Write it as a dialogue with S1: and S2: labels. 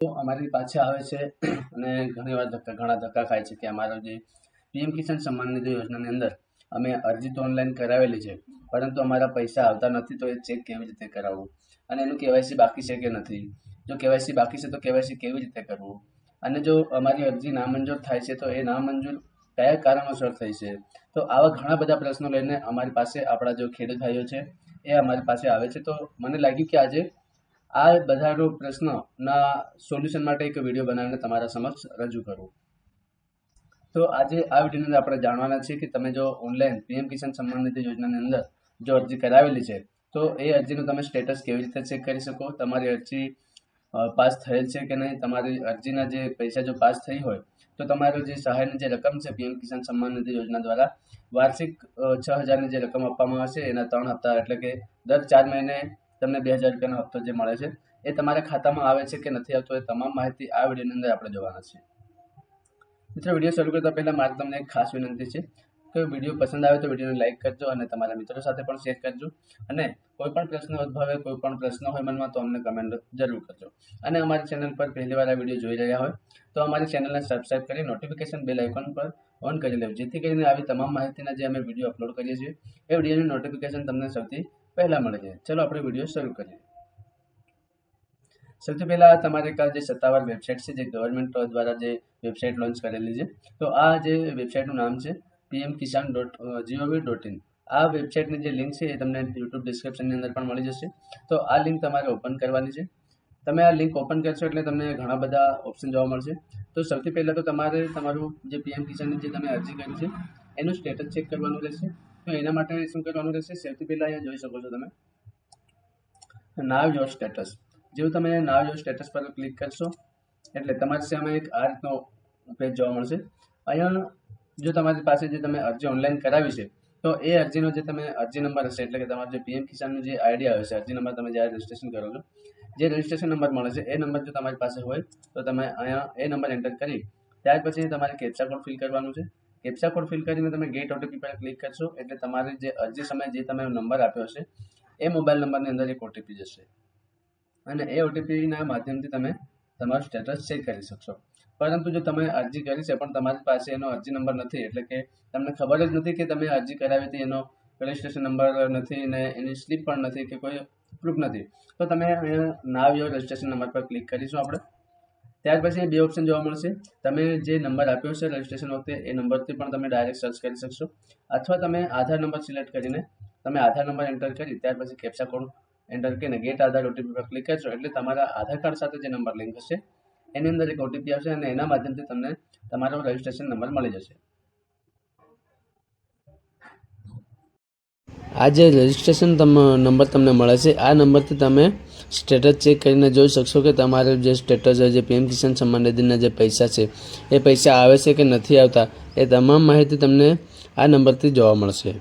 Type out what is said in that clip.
S1: તો અમારી પાસે આવે છે અને ઘણા ધક્કા ખાય છે કે અમારો જે પીએમ કિસાન સન્માન નિધિ યોજનાની અંદર અમે અરજી તો ઓનલાઈન કરાવેલી છે, પરંતુ અમારા પૈસા આવતા નથી. તો એ ચેક કેવી રીતે કરાવવું અને એનું કેવાયસી બાકી છે કે નથી, જો કેવાયસી બાકી છે તો કેવાયસી કેવી રીતે કરવું, અને જો અમારી અરજી નામંજૂર થાય છે તો એ નામંજૂર કયા કારણોસર થઈ છે. તો આવા ઘણા બધા પ્રશ્નો લઈને અમારી પાસે આપણા જો ખેડૂત ભાઈઓ છે એ અમારી પાસે આવે છે. તો મને લાગ્યું કે આજે આ બધા પ્રશ્નોના સોલ્યુશન માટે એક વિડીયો બનાવીને તમારા સમક્ષ રજૂ કરું. તો આજે આ વિડીયોની અંદર આપણે જાણવાના છીએ કે તમે જો ઓનલાઈન પીએમ કિસાન સન્માન નિધિ યોજનાની અંદર જો અરજી કરાવેલી છે તો એ અરજીનું તમે સ્ટેટસ કેવી રીતે ચેક કરી શકો, તમારી અરજી પાસ થયેલ છે કે નહીં, તમારી અરજીના જે પૈસા જો પાસ થઈ હોય તો તમારો જે સહાયની જે રકમ છે પીએમ કિસાન સન્માન નિધિ યોજના દ્વારા વાર્ષિક 6,000ની જે રકમ આપવામાં આવશે એના 3 હપ્તા એટલે કે દર 4 મહિને તમને 2,000 રૂપિયાનો હપ્તો જે મળે છે એ તમારા ખાતામાં આવે છે કે નથી આવતો, એ તમામ માહિતી આ વિડીયોની અંદર આપણે જોવાના છે. મિત્રો, વિડીયો શરૂ કરતા પહેલાં મારે તમને એક ખાસ વિનંતી છે કે વિડીયો પસંદ આવે તો વિડીયોને લાઇક કરજો અને તમારા મિત્રો સાથે પણ શેર કરજો, અને કોઈ પણ પ્રશ્ન ઉદ્ભવે, કોઈ પણ પ્રશ્ન હોય મનમાં તો અમને કમેન્ટ જરૂર કરજો. અને અમારી ચેનલ પર પહેલી વાર આ વિડીયો જોઈ રહ્યા હોય તો અમારી ચેનલને સબસ્ક્રાઇબ કરી નોટિફિકેશન બેલ આઇકોન પર ઓન કરી લેવું, જેથી કરીને આવી તમામ માહિતીના જે અમે વિડીયો અપલોડ કરીએ છીએ એ વિડીયોની નોટિફિકેશન તમને સૌથી પહેલાં મળે છે. ચલો આપણે વિડીયો શરૂ કરીએ. સૌથી પહેલાં તમારે એક જે સત્તાવાર વેબસાઇટ છે, જે ગવર્મેન્ટ દ્વારા જે વેબસાઇટ લોન્ચ કરેલી છે, તો આ જે વેબસાઇટનું નામ છે pmkisan.gov.in. આ વેબસાઇટની જે લિંક છે એ તમને યુટ્યુબ ડિસ્ક્રિપ્શનની અંદર પણ મળી જશે. તો આ લિંક તમારે ઓપન કરવાની છે. તમે આ લિંક ઓપન કરશો એટલે તમને ઘણા બધા ઓપ્શન જોવા મળશે. તો સૌથી પહેલાં તો તમારે તમારું જે પીએમ કિસાનની જે તમે અરજી કરી છે એનું સ્ટેટસ ચેક કરવાનું રહેશે. તો એના માટે શું કરવાનું રહેશે, સૌથી પહેલાં અહીંયા જોઈ શકો છો તમે નાવ યોર સ્ટેટસ. જેવું તમે નાવ યોર સ્ટેટસ પર ક્લિક કરશો એટલે તમારી સામે એક આ રીતનો પેજ જોવા મળશે. અહીંયા જો તમારી પાસે જે તમે અરજી ઓનલાઈન કરાવી છે તો એ અરજીનો જે તમે અરજી નંબર હશે, એટલે કે તમારો જે પીએમ કિસાનનું જે આઈડી આવે છે, અરજી નંબર તમે જ્યારે રજિસ્ટ્રેશન કરો છો જે રજિસ્ટ્રેશન નંબર મળે છે એ નંબર જો તમારી પાસે હોય તો તમે અહીંયા એ નંબર એન્ટર કરી ત્યાર પછી તમારે કેપ્ચા કોડ ફિલ કરવાનું છે. કેપ્ચા કોડ ફિલ કરીને તમે ગેટ ઓટીપી પર ક્લિક કરશો એટલે તમારી જે અરજી સમયે જે તમે નંબર આપ્યો હશે એ મોબાઈલ નંબરની અંદર એક ઓટીપી જશે, અને એ ઓટીપીના માધ્યમથી તમે તમારું સ્ટેટસ ચેક કરી શકશો. પરંતુ જો તમે અરજી કરી છે પણ તમારી પાસે એનો અરજી નંબર નથી, એટલે કે તમને ખબર જ નથી કે તમે અરજી કરાવી હતી, એનો રજિસ્ટ્રેશન નંબર નથી ને એની સ્લીપ પણ નથી કે કોઈ પ્રૂફ નથી, તો તમે અહીંયા નાવ યોર રજિસ્ટ્રેશન નંબર પર ક્લિક કરીશું આપણે. ત્યાર પછી બે ઓપ્શન જોવા મળશે. તમે જે નંબર આપ્યો છે રજિસ્ટ્રેશન વખતે એ નંબરથી પણ તમે ડાયરેક્ટ સર્ચ કરી શકશો, અથવા તમે આધાર નંબર સિલેક્ટ કરીને તમે આધાર નંબર એન્ટર કરી ત્યાર પછી કેપ્ચા કોડ એન્ટર કરીને ગેટ આધાર ઓટીપી પર ક્લિક કરશો એટલે તમારા આધાર કાર્ડ સાથે જે નંબર લિંક હશે એની અંદર એક ઓટીપી આવશે અને એના માધ્યમથી તમને તમારો રજિસ્ટ્રેશન નંબર મળી જશે. આ જે રજિસ્ટ્રેશન નંબર તમને મળે છે આ નંબરથી તમે સ્ટેટસ ચેક કરીને જોઈ શકશો કે તમારું જે સ્ટેટસ જે પીએમ કિસાન સન્માન નિધિના જે પૈસા છે એ પૈસા આવે છે કે નથી આવતા, એ તમામ માહિતી તમને આ નંબરથી જોવા મળશે.